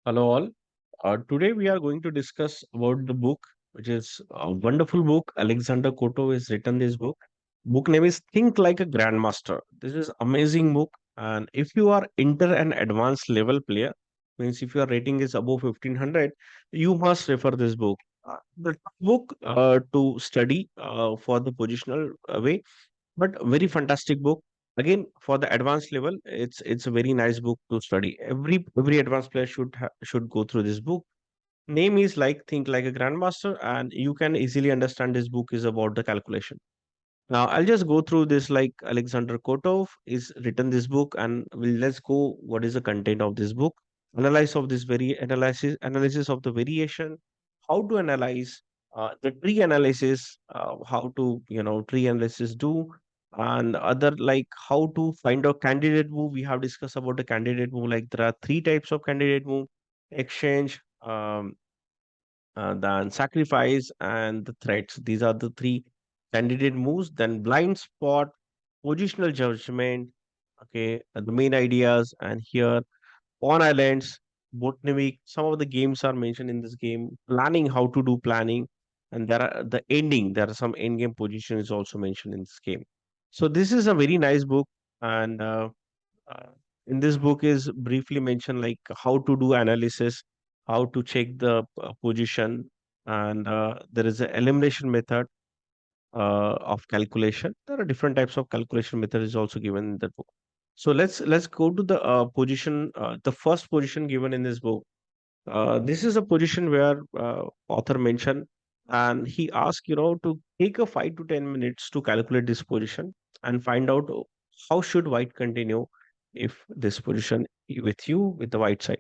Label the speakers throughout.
Speaker 1: Hello all. Today we are going to discuss about the book, which is a wonderful book. Alexander Koto has written this book. Book name is Think Like a Grandmaster. This is amazing book, and if you are inter and advanced level player, means if your rating is above 1500, you must refer this book. The book to study for the positional way, but very fantastic book. Again, for the advanced level, it's a very nice book to study. Every advanced player should go through this book. Name is like Think Like a Grandmaster, and you can easily understand this book is about the calculation. Now I'll just go through this. Like Alexander Kotov is written this book, and let's go what is the content of this book. Analysis of the variation, how to analyze the tree analysis, how to tree analysis do, and other like how to find a candidate move. We have discussed about the candidate move. Like there are three types of candidate move: exchange, then sacrifice, and the threats. These are the three candidate moves. Then blind spot, positional judgment, okay, the main ideas, and here on islands, botanic. Some of the games are mentioned in this game. Planning, how to do planning, and there are the ending. There are some end game position is also mentioned in this game. So this is a very nice book, and uh, in this book is briefly mentioned like how to do analysis, how to check the position, and there is an elimination method of calculation. There are different types of calculation method is also given in that book. So let's go to the position, the first position given in this book. This is a position where author mentioned, and he asked to take a 5 to 10 minutes to calculate this position and find out how should white continue if this position with you with the white side,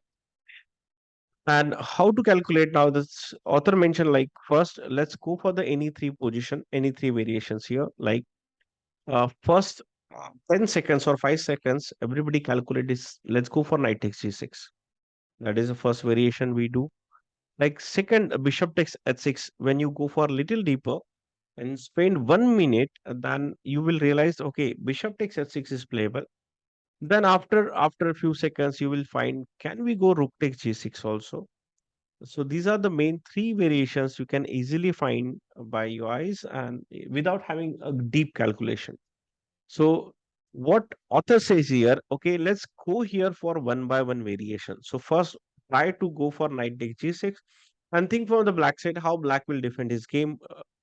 Speaker 1: and how to calculate. Now this author mentioned like first let's go for the any three position, any three variations here. Like first 10 seconds or 5 seconds, everybody calculate this. Let's go for knight takes g6. That is the first variation we do. Like second, bishop takes h6. When you go for a little deeper and spend 1 minute, then you will realize, okay, bishop takes h6 is playable. Then after a few seconds, you will find, can we go rook takes g6 also? So these are the main three variations you can easily find by your eyes and without having a deep calculation. So what author says here, okay, let's go here for one by one variation. So first, try to go for knight takes g6 and think from the black side how black will defend his game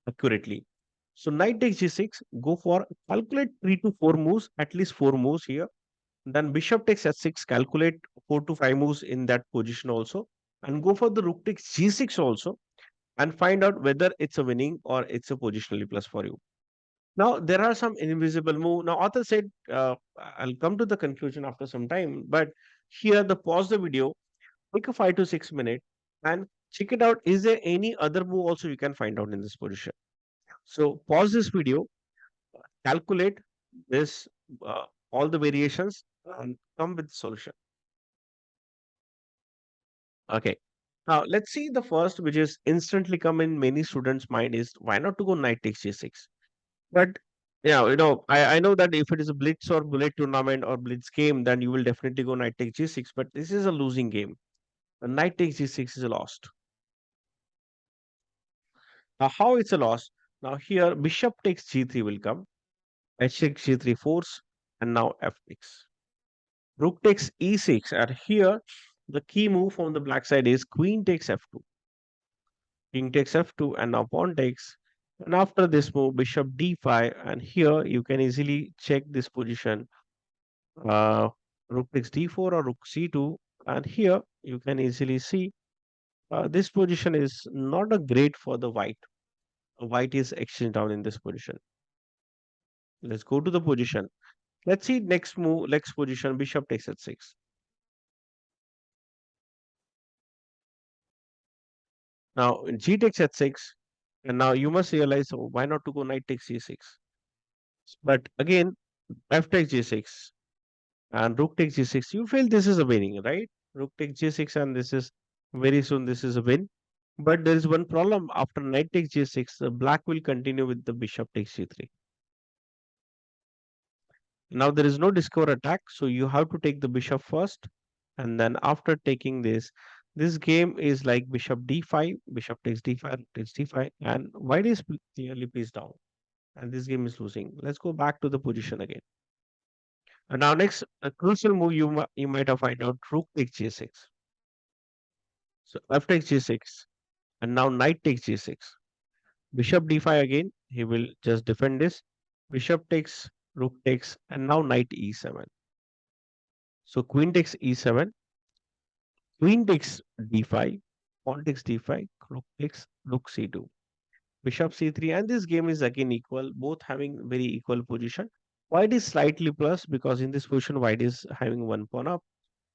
Speaker 1: accurately. So knight takes g6, go for calculate 3 to 4 moves, at least 4 moves here. Then bishop takes h6, calculate 4 to 5 moves in that position also, and go for the rook takes g6 also, and find out whether it's a winning or it's a positionally plus for you. Now, there are some invisible move. Now, author said, I'll come to the conclusion after some time, but here the pause the video, take a 5 to 6 minute and check it out. Is there any other move also you can find out in this position? So pause this video, calculate this, all the variations and come with the solution. Okay. Now let's see the first, which is instantly come in many students' mind is why not to go knight takes g6? But yeah, I know that if it is a blitz or bullet tournament or blitz game, then you will definitely go knight takes g6. But this is a losing game. A knight takes g6 is a loss. Now, how it's a loss? Now here bishop takes g3 will come, h6 g3 force, and now f6. Rook takes e6, and here the key move from the black side is queen takes f2. King takes f2, and now pawn takes. And after this move, bishop d5, and here you can easily check this position. uh, Rook takes d4 or rook c2, and here you can easily see this position is not a great for the white. White is exchanged down in this position. Let's go to the position. Let's see next move, next position, bishop takes h6. Now g takes h6, and now you must realize, oh, why not to go knight takes c6? But again, f takes g6 and rook takes g6. You feel this is a winning, right? Rook takes g6, and this is very soon this is a win. But there is one problem. After knight takes g6, the black will continue with the bishop takes g3. Now there is no discover attack, so you have to take the bishop first, and then after taking this, This game is like bishop d5, bishop takes d5, takes d5, and white is clearly placed down. And this game is losing. Let's go back to the position again. And now next, a crucial move you might have find out rook takes g6. So f takes g6, and now knight takes g6. Bishop d5 again. He will just defend this. Bishop takes, rook takes, and now knight e7. So queen takes e7, queen takes d5, pawn takes d5, rook takes rook c2, bishop c3, and this game is again equal, both having very equal position. White is slightly plus because in this position white is having one pawn up,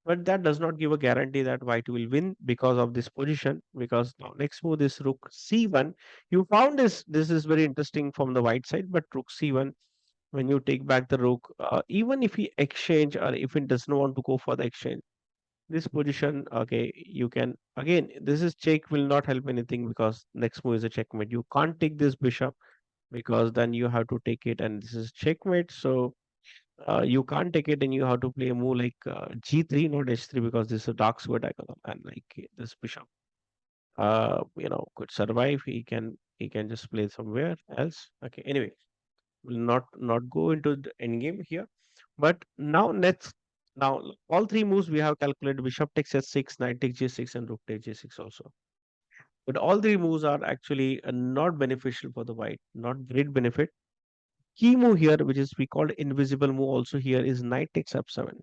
Speaker 1: but that does not give a guarantee that white will win because of this position. Because now next move is rook c1. You found this is very interesting from the white side, but rook c1, when you take back the rook, even if he exchange or if he does not want to go for the exchange, this position, okay, you can again, this is check will not help anything because next move is a checkmate. You can't take this bishop because then you have to take it, and this is checkmate. So you can't take it, and you have to play a move like g3, not h3, because this is a dark square diagonal, and like this bishop, could survive. He can just play somewhere else. Okay, anyway, will not go into the end game here. But now all three moves we have calculated: bishop takes h6, knight takes g6, and rook takes g6 also. But all three moves are actually not beneficial for the white, not great benefit. Key move here, which is we called invisible move also here, is knight takes f7.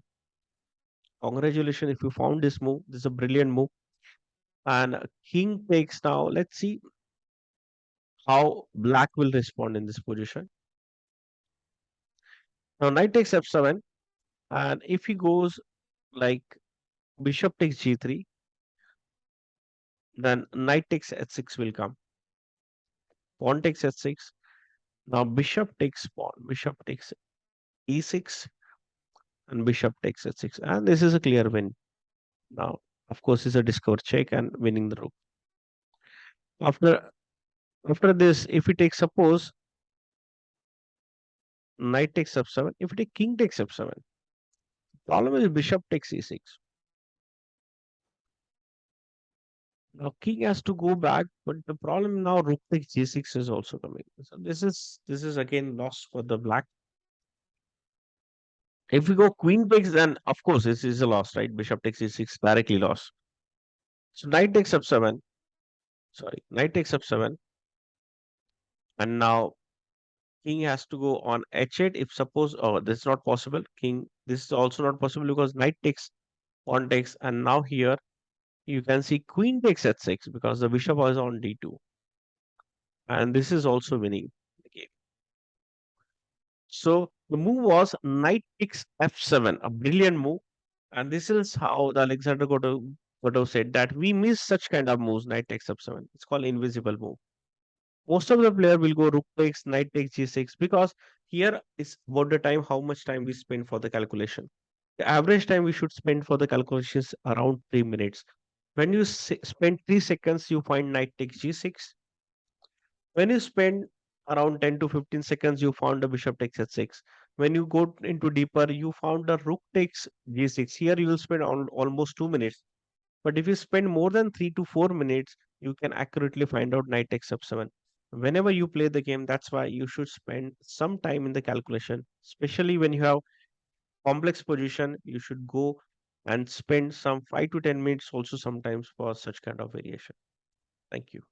Speaker 1: Congratulations if you found this move. This is a brilliant move. And king takes now. Let's see how black will respond in this position. Now knight takes f7, and if he goes like bishop takes g3, then knight takes h6 will come. Pawn takes h6. Now bishop takes pawn. Bishop takes e6, and bishop takes h6. And this is a clear win. Now, of course, it's a discover check and winning the rook. After after this, if we take suppose knight takes f7, if we take king takes f7, problem is bishop takes e6. Now king has to go back, but the problem now rook takes g6 is also coming. So this is again loss for the black. If we go queen takes, then of course this is a loss, right? Bishop takes e6 directly loss. So knight takes f7. Sorry, knight takes f7, and now king has to go on h8. If suppose, oh, this is not possible. King, this is also not possible because knight takes, pawn takes, and now here you can see queen takes h6 because the bishop was on d2, and this is also winning the game. So the move was knight takes f7, a brilliant move. And this is how the Alexander Gotov said that we miss such kind of moves, knight takes f7. It's called invisible move. Most of the player will go rook takes, knight takes g6 because here is about the time, how much time we spend for the calculation. The average time we should spend for the calculations around 3 minutes. When you spend 3 seconds, you find knight takes g6. When you spend around 10 to 15 seconds, you found a bishop takes h6. When you go into deeper, you found a rook takes g6. Here you will spend almost 2 minutes. But if you spend more than 3 to 4 minutes, you can accurately find out knight takes f7. Whenever you play the game, that's why you should spend some time in the calculation, especially when you have complex position. You should go and spend some 5 to 10 minutes also sometimes for such kind of variation. Thank you.